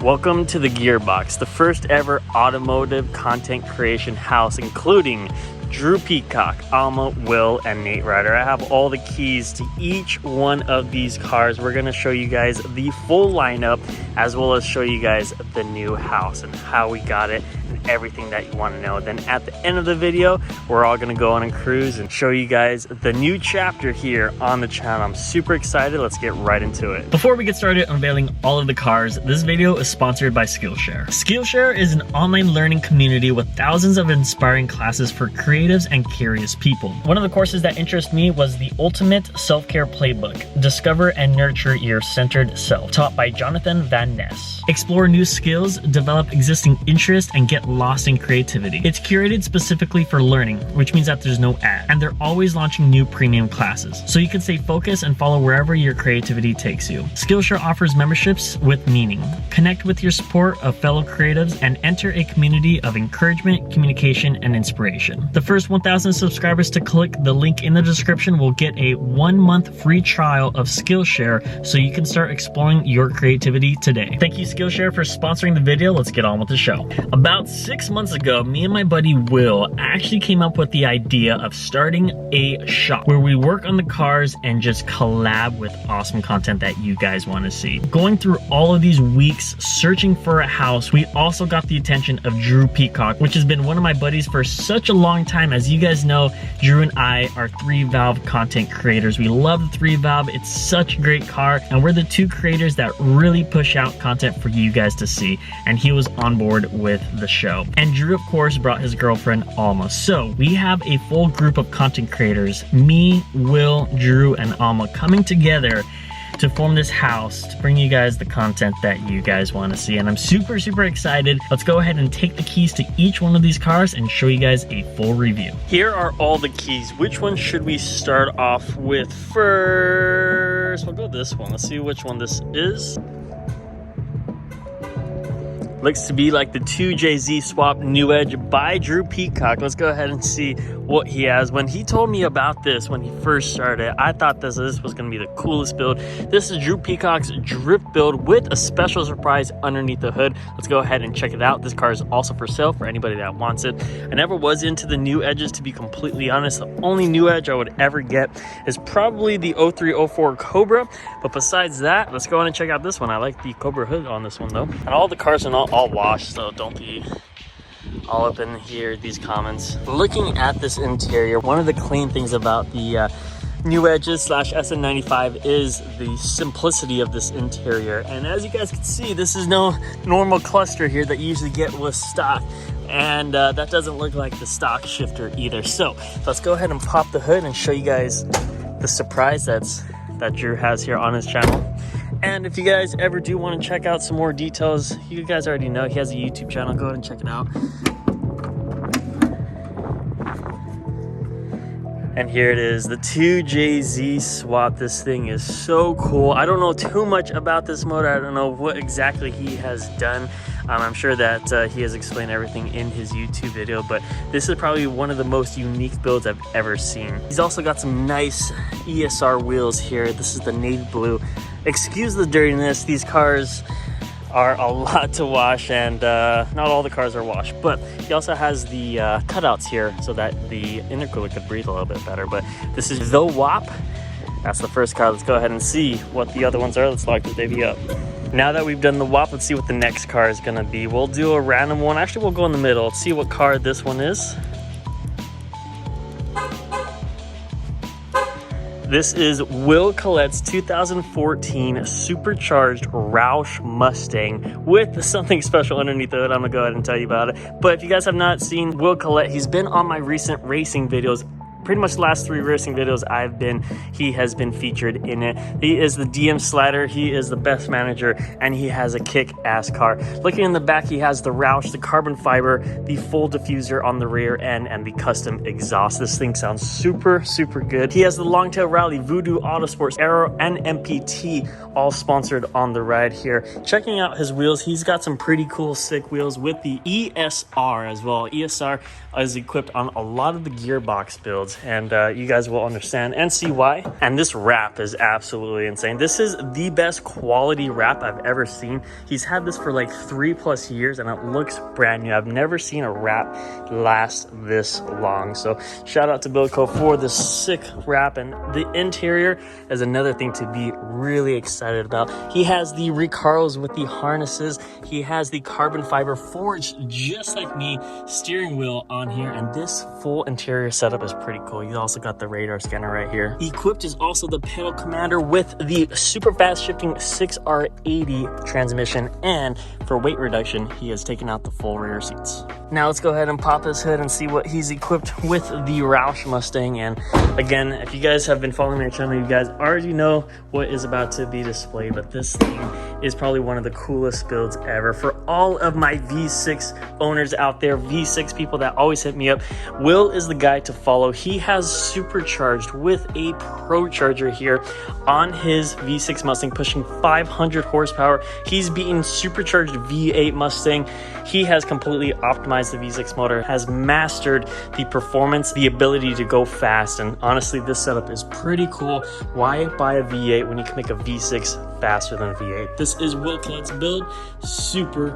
Welcome to the Gearbox, the first ever automotive content creation house, including Drew Peacock, Alma, Will, and Nate Ryder. I have all the keys to each one of these cars. We're going to show you guys the full lineup, as well as show you guys the new house and how we got it and everything that you want to know. Then at the end of the video, we're all going to go on a cruise and show you guys the new chapter here on the channel. I'm super excited. Let's get right into it. Before we get started unveiling all of the cars, this video is sponsored by Skillshare. Skillshare is an online learning community with thousands of inspiring classes for creatives and curious people. One of the courses that interested me was the Ultimate Self-Care Playbook, Discover and Nurture Your Centered Self, taught by Jonathan Van Ness. Explore new skills, develop existing interests, and get lost in creativity. It's curated specifically for learning, which means that there's no ad, and they're always launching new premium classes, so you can stay focused and follow wherever your creativity takes you. Skillshare offers memberships with meaning. Connect with your support of fellow creatives and enter a community of encouragement, communication, and inspiration. The first 1,000 subscribers to click the link in the description will get a 1-month free trial of Skillshare, so you can start exploring your creativity today. Thank you, Skillshare, for sponsoring the video. Let's get on with the show. About 6 months ago, me and my buddy Will actually came up with the idea of starting a shop where we work on the cars and just collab with awesome content that you guys want to see. Going through all of these weeks searching for a house, we also got the attention of Drew Peacock, which has been one of my buddies for such a long time. As you guys know, Drew and I are 3-valve content creators. We love the 3-valve. It's such a great car, and we're the two creators that really push out content for you guys to see, and he was on board with the show. And Drew, of course, brought his girlfriend Alma. So we have a full group of content creators, me, Will, Drew, and Alma, coming together to form this house to bring you guys the content that you guys want to see, and I'm super excited. Let's go ahead and take the keys to each one of these cars and show you guys a full review. Here are all the keys. Which one should we start off with first? We'll go this one. Let's see which one this is. Looks to be like the 2JZ swap New Edge by Drew Peacock. Let's go ahead and see what he has. When he told me about this when he first started, I thought this was going to be the coolest build. This is Drew Peacock's drift build with a special surprise underneath the hood. Let's go ahead and check it out. This car is also for sale for anybody that wants it. I never was into the new edges, to be completely honest. The only new edge I would ever get is probably the 0304 Cobra. But besides that, let's go on and check out this one. I like the Cobra hood on this one though. And all the cars are all washed, so don't be all up in here these comments. Looking at this interior, one of the clean things about the new edges slash SN95 is the simplicity of this interior. And as you guys can see, this is no normal cluster here that you usually get with stock, and that doesn't look like the stock shifter either. So let's go ahead and pop the hood and show you guys the surprise that Drew has here on his channel. And if you guys ever do want to check out some more details, you guys already know he has a YouTube channel. Go ahead and check it out. And here it is, the 2JZ swap. This thing is so cool. I don't know too much about this motor. I don't know what exactly he has done. I'm sure that he has explained everything in his YouTube video, but this is probably one of the most unique builds I've ever seen. He's also got some nice ESR wheels here. This is the navy blue. Excuse the dirtiness. These cars are a lot to wash, and not all the cars are washed, but he also has the cutouts here so that the intercooler could breathe a little bit better. But this is the WAP. That's the first car. Let's go ahead and see what the other ones are. Let's lock this baby up. Now that we've done the WAP, let's see what the next car is gonna be. We'll do a random one. Actually, we'll go in the middle. Let's see what car this one is. This is Will Collette's 2014 supercharged Roush Mustang with something special underneath the hood. I'm gonna go ahead and tell you about it. But if you guys have not seen Will Collette, he's been on my recent racing videos. Pretty much the last 3 racing videos he has been featured in it. He is the DM slider, he is the best manager, and he has a kick-ass car. Looking in the back, he has the Roush, the carbon fiber, the full diffuser on the rear end, and the custom exhaust. This thing sounds super good. He has the Longtail Rally, Voodoo Autosports, Aero, and MPT, all sponsored on the ride here. Checking out his wheels, he's got some pretty cool sick wheels with the ESR as well. ESR is equipped on a lot of the gearbox builds. builds, and you guys will understand and see why. And this wrap is absolutely insane. This is the best quality wrap I've ever seen. He's had this for like 3+ years and it looks brand new. I've never seen a wrap last this long. So shout out to Buildco for this sick wrap. And the interior is another thing to be really excited about. He has the Recaros with the harnesses. He has the carbon fiber forged just like me steering wheel on here, and this full interior setup is pretty cool. You also got the radar scanner right here. Equipped is also the pedal commander with the super fast shifting 6R80 transmission, and for weight reduction he has taken out the full rear seats. Now let's go ahead and pop his hood and see what he's equipped with the Roush Mustang. And again, if you guys have been following my channel, you guys already know what is about to be displayed, but this thing is probably one of the coolest builds ever. For all of my V6 owners out there, V6 people that always hit me up, Will is the guy to follow. He has supercharged with a procharger here on his V6 Mustang, pushing 500 horsepower. He's beaten supercharged V8 Mustang. He has completely optimized the V6 motor, has mastered the performance, the ability to go fast, and honestly this setup is pretty cool. Why buy a V8 when you can make a V6 faster than a V8? This is Will Collette's build. Super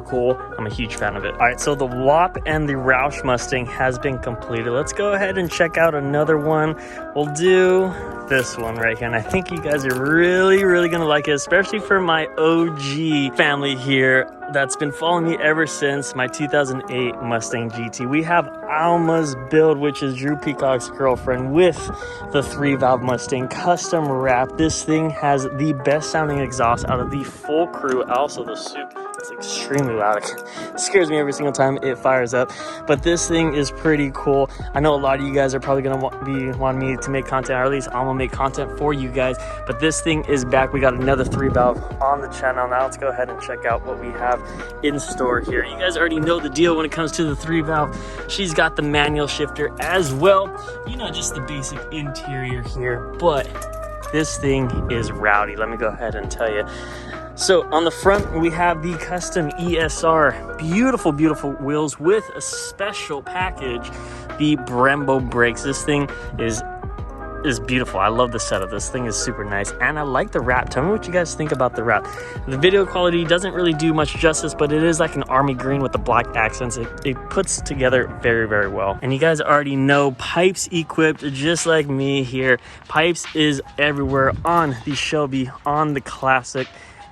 cool. I'm a huge fan of it. All right, so the WAP and the Roush Mustang has been completed. Let's go ahead and check out another one. We'll do this one right here, and I think you guys are really gonna like it, especially for my OG family here that's been following me ever since my 2008 Mustang GT. We have Alma's build, which is Drew Peacock's girlfriend, with the 3-valve Mustang custom wrap. This thing has the best sounding exhaust out of the full crew. Also the soup, it's extremely loud. It scares me every single time it fires up, but this thing is pretty cool. I know a lot of you guys are probably gonna be wanting me to make content, or at least I'm gonna make content for you guys, but this thing is back. We got another 3-valve on the channel. Now let's go ahead and check out what we have in store here. You guys already know the deal when it comes to the 3-valve. She's got the manual shifter as well, you know, just the basic interior here, but this thing is rowdy. Let me go ahead and tell you. So on the front we have the custom ESR, beautiful wheels with a special package, the Brembo brakes. This thing is beautiful. I love the setup. This thing is super nice, and I like the wrap. Tell me what you guys think about the wrap. The video quality doesn't really do much justice, but it is like an army green with the black accents. It puts together very well. And you guys already know pipes equipped just like me here. Pipes is everywhere on the Shelby, on the Classic,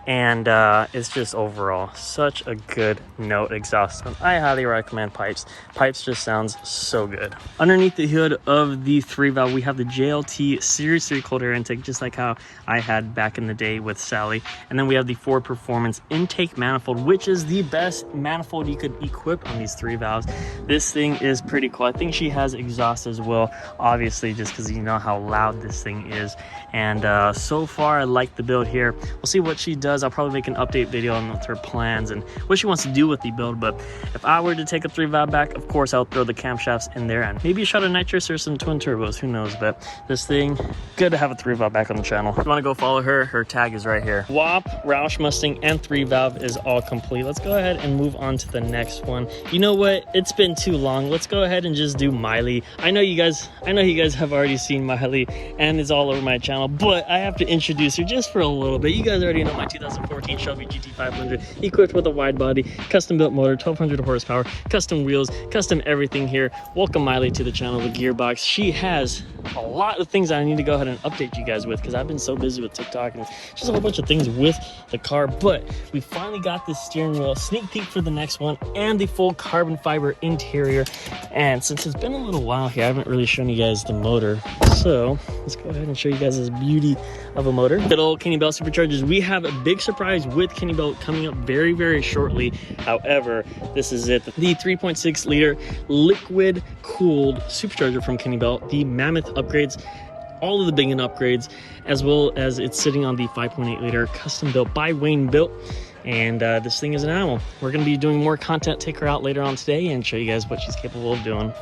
and it's just overall such a good note exhaust. I highly recommend pipes. Pipes just sounds so good. Underneath the hood of the 3-valve, we have the JLT Series 3 cold air intake, just like how I had back in the day with Sally. And then we have the Ford Performance intake manifold, which is the best manifold you could equip on these 3-valves. This thing is pretty cool. I think she has exhaust as well, obviously, just because you know how loud this thing is. And so far I like the build here. We'll see what she does. I'll probably make an update video on her plans and what she wants to do with the build. But if I were to take a 3-valve back, of course I'll throw the camshafts in there and maybe a shot of nitrous or some twin turbos, who knows. But this thing, good to have a 3-valve back on the channel. If you want to go follow her, her tag is right here. WAP, Roush Mustang, and 3-valve is all complete. Let's go ahead and move on to the next one. You know what, it's been too long. Let's go ahead and just do Miley. I know you guys have already seen Miley and it's all over my channel, but I have to introduce her just for a little bit. You guys already know my 2014 Shelby GT500, equipped with a wide body, custom built motor, 1200 horsepower, custom wheels, custom everything here. Welcome Miley to the channel, the gearbox. She has a lot of things I need to go ahead and update you guys with, because I've been so busy with TikTok and just a whole bunch of things with the car. But we finally got this steering wheel, sneak peek for the next one, and the full carbon fiber interior. And since it's been a little while here, I haven't really shown you guys the motor, so let's go ahead and show you guys this beauty of a motor. Good old Kenny Bell superchargers. We have a big surprise with Kenny Bell coming up very shortly. However, this is it, the 3.6 liter liquid cooled supercharger from Kenny Bell, the Mammoth upgrades, all of the big upgrades, as well as it's sitting on the 5.8 liter custom built by Wayne Built. And this thing is an animal. We're gonna be doing more content, take her out later on today and show you guys what she's capable of doing.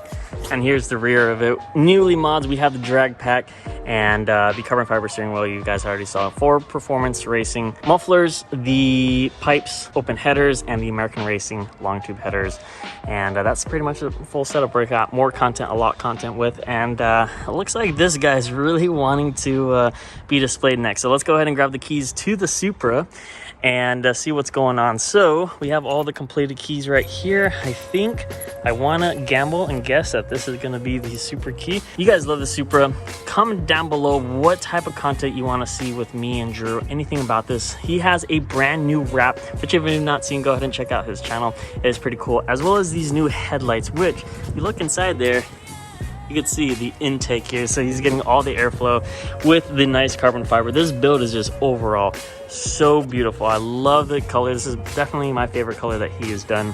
And here's the rear of it. Newly mods, we have the drag pack and the carbon fiber steering wheel you guys already saw. For performance racing mufflers, the pipes, open headers, and the American Racing long tube headers. And that's pretty much the full setup. We got more content, a lot of content with, and it looks like this guy's really wanting to be displayed next. So let's go ahead and grab the keys to the Supra and see what's going on. So we have all the completed keys right here. I think I want to gamble and guess that this is going to be the Supra key. You guys love the Supra. Comment down below what type of content you want to see with me and Drew, anything about this. He has a brand new wrap, which if you've not seen, go ahead and check out his channel. It is pretty cool, as well as these new headlights, which if you look inside there, you can see the intake here. So he's getting all the airflow with the nice carbon fiber. This build is just overall so beautiful. I love the color. This is definitely my favorite color that he has done.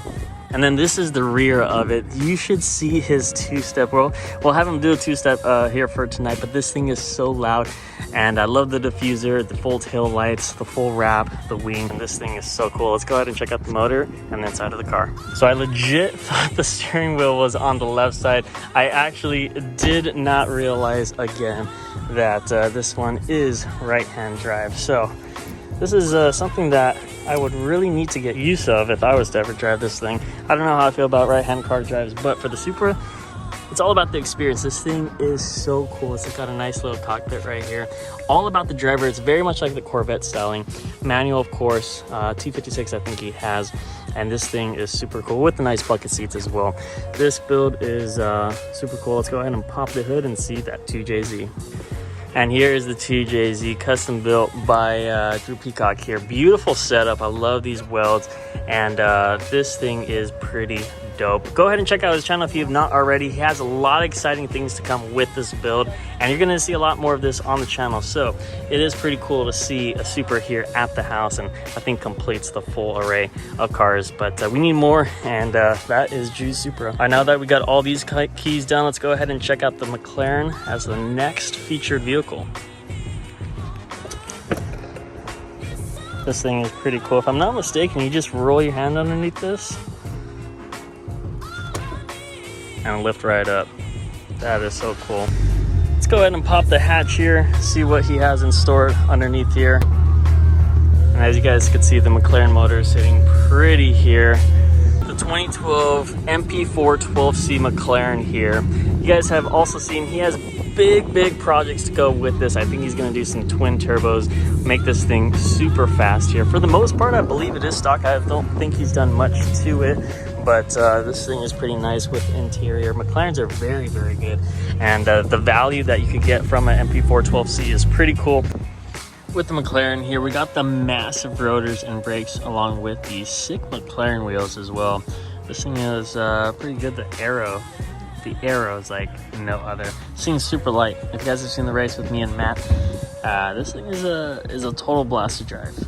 And then this is the rear of it. You should see his two-step. We'll have him do a two-step here for tonight, but this thing is so loud. And I love the diffuser, the full tail lights, the full wrap, the wing. And this thing is so cool. Let's go ahead and check out the motor and the inside of the car. So I legit thought the steering wheel was on the left side. I actually did not realize again that this one is right-hand drive. So this is something that I would really need to get use of if I was to ever drive this thing. I don't know how I feel about right-hand car drives, but for the Supra, it's all about the experience. This thing is so cool. It's got a nice little cockpit right here. All about the driver. It's very much like the Corvette styling. Manual, of course. T56 I think he has. And this thing is super cool with the nice bucket seats as well. This build is super cool. Let's go ahead and pop the hood and see that 2JZ. And here is the 2JZ, custom built by Drew Peacock here. Beautiful setup. I love these welds. And this thing is pretty dope. Go ahead and check out his channel if you have not already. He has a lot of exciting things to come with this build, and you're going to see a lot more of this on the channel. So it is pretty cool to see a Supra here at the house, and I think completes the full array of cars. But we need more, and that is Drew's Supra. All right, now that we got all these keys done, let's go ahead and check out the McLaren as the next featured vehicle. This thing is pretty cool. If I'm not mistaken, you just roll your hand underneath this and lift right up. That is so cool. Let's go ahead and pop the hatch here, see what he has in store underneath here. And as you guys can see, the McLaren motor is sitting pretty here. The 2012 MP4-12C McLaren here. You guys have also seen he has big projects to go with this. I think he's going to do some twin turbos, make this thing super fast here. For the most part, I believe it is stock. I don't think he's done much to it, but this thing is pretty nice with interior. McLarens are very good, and the value that you could get from an MP4-12C is pretty cool. With the McLaren here, we got the massive rotors and brakes along with the sick McLaren wheels as well. This thing is pretty good. The arrow is like no other. This thing's super light. If you guys have seen the race with me and Matt, this thing is a total blast to drive.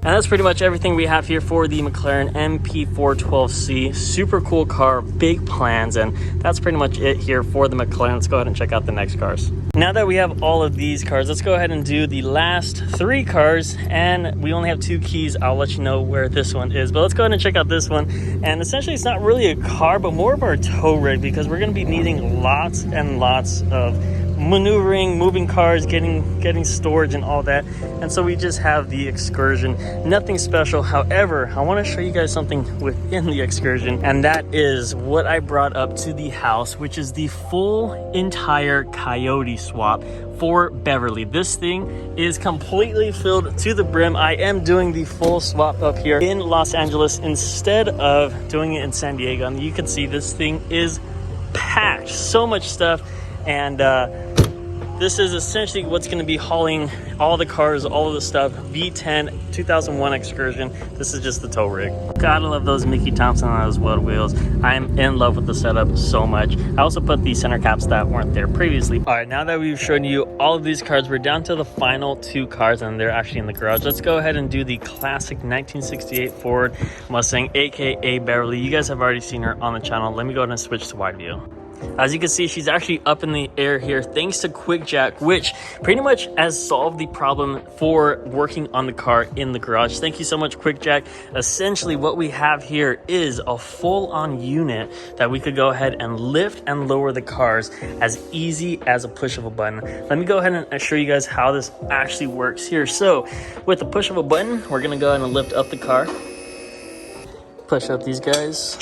And that's pretty much everything we have here for the McLaren MP4-12C. Super cool car, big plans, and that's pretty much it here for the McLaren. Let's go ahead and check out the next cars. Now that we have all of these cars, let's go ahead and do the last 3 cars, and we only have 2 keys. I'll let you know where this one is, but let's go ahead and check out this one. And essentially it's not really a car, but more of our tow rig, because we're going to be needing lots and lots of maneuvering, moving cars, getting storage and all that. And so we just have the Excursion. Nothing special. However, I want to show you guys something within the Excursion, and that is what I brought up to the house, which is the full entire Coyote swap for Beverly. This thing is completely filled to the brim. I am doing the full swap up here in Los Angeles instead of doing it in San Diego, and you can see this thing is packed. So much stuff. And this is essentially what's going to be hauling all the cars, all of the stuff. V10 2001 Excursion. This is just the tow rig. Gotta love those Mickey Thompson on those weld wheels. I'm in love with the setup so much. I also put the center caps that weren't there previously. All right, now that we've shown you all of these cars, we're down to the final 2 cars, and they're actually in the garage. Let's go ahead and do the classic 1968 Ford Mustang, aka Beverly. You guys have already seen her on the channel. Let me go ahead and switch to wide view. As you can see, she's actually up in the air here thanks to Quick Jack, which pretty much has solved the problem for working on the car in the garage. Thank you so much, Quick Jack. Essentially, what we have here is a full-on unit that we could go ahead and lift and lower the cars as easy as a push of a button. Let me go ahead and show you guys how this actually works here. So with the push of a button, we're gonna go ahead and lift up the car, push up these guys.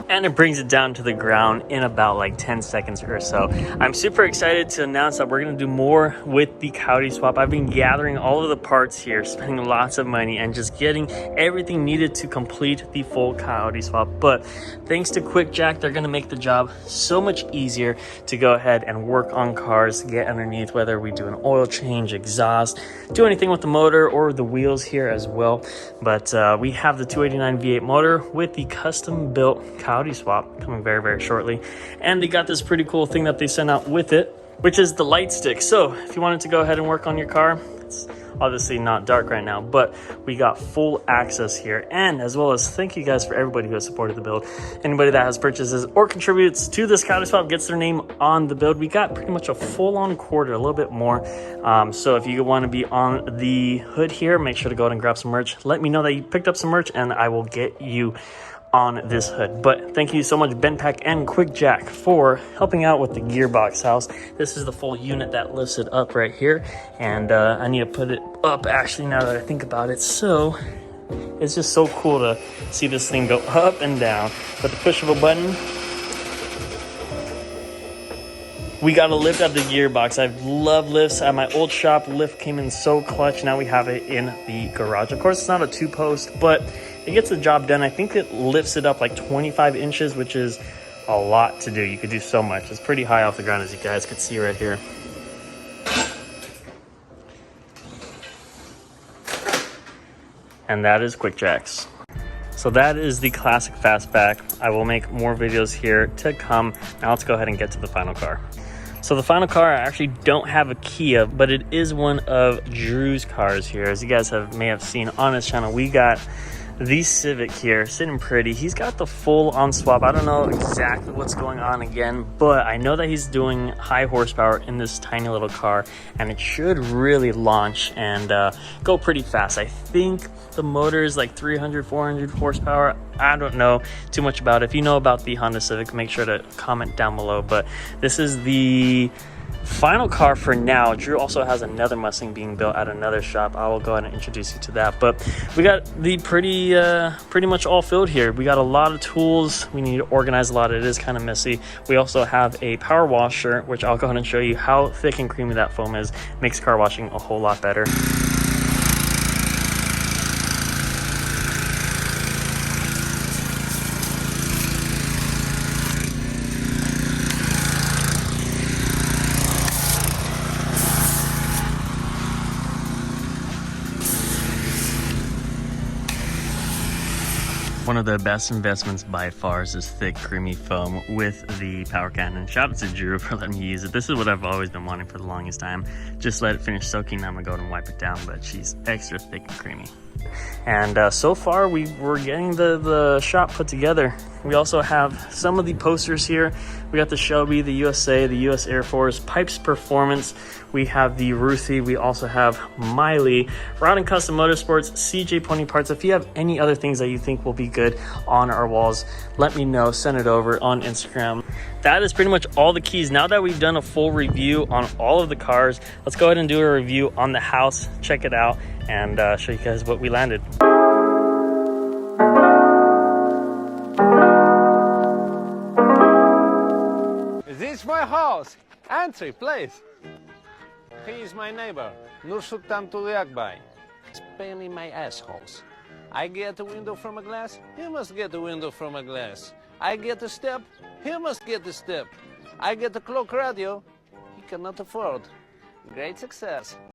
And it brings it down to the ground in about like 10 seconds or so. I'm super excited to announce that we're gonna do more with the Coyote swap. I've been gathering all of the parts here, spending lots of money and just getting everything needed to complete the full Coyote swap. But thanks to Quick Jack, they're gonna make the job so much easier to go ahead and work on cars, get underneath, whether we do an oil change, exhaust, do anything with the motor or the wheels here as well. But we have the 289 V8 motor with the custom built Coyote swap coming very, very shortly. And they got this pretty cool thing that they sent out with it, which is the light stick. So if you wanted to go ahead and work on your car, it's obviously not dark right now, but we got full access here. And as well as thank you guys for everybody who has supported the build. Anybody that has purchases or contributes to this Coyote swap gets their name on the build. We got pretty much a full-on quarter, a little bit more. So if you want to be on the hood here, make sure to go ahead and grab some merch. Let me know that you picked up some merch and I will get you on this hood. But thank you so much, Benpack and Quick Jack, for helping out with the gearbox house. This is the full unit that lifts it up right here, and I need to put it up actually now that I think about it. So it's just so cool to see this thing go up and down with the push of a button. We got a lift at the gearbox. I love lifts. At my old shop, lift came in so clutch. Now we have it in the garage. Of course, it's not a 2-post, but it gets the job done. I think it lifts it up like 25 inches, which is a lot to do. You could do so much. It's pretty high off the ground, as you guys can see right here. And that is Quick Jack's. So that is the classic fastback. I will make more videos here to come. Now let's go ahead and get to the final car. So the final car, I actually don't have a Kia, but it is one of Drew's cars here. As you guys may have seen on his channel, we got the Civic here, sitting pretty. He's got the full-on swap. I don't know exactly what's going on again, but I know that he's doing high horsepower in this tiny little car, and it should really launch and go pretty fast. I think the motor is like 300, 400 horsepower. I don't know too much about it. If you know about the Honda Civic, make sure to comment down below. But this is the final car for now. Drew also has another Mustang being built at another shop. I will go ahead and introduce you to that. But we got the pretty much all filled here. We got a lot of tools. We need to organize a lot. It is kind of messy. We also have a power washer, which I'll go ahead and show you how thick and creamy that foam is. Makes car washing a whole lot better. One of the best investments by far is this thick, creamy foam with the power cannon. Shout out to Drew for letting me use it. This is what I've always been wanting for the longest time. Just let it finish soaking. Now I'm gonna go and wipe it down, but she's extra thick and creamy. And so far we're getting the shop put together. We also have some of the posters here. We got the Shelby, the USA, the US Air Force, Pipes Performance. We have the Ruthie. We also have Miley, Rod and Custom Motorsports, CJ Pony Parts. If you have any other things that you think will be good on our walls, let me know. Send it over on Instagram. That is pretty much all the keys. Now that we've done a full review on all of the cars, let's go ahead and do a review on the house. Check it out and show you guys what we landed. Is this my house? Answer, please. He is my neighbor, Nur Sultan Tuliakbay. Spelling my assholes. I get a window from a glass, he must get a window from a glass. I get a step, he must get a step. I get a clock radio, he cannot afford. Great success.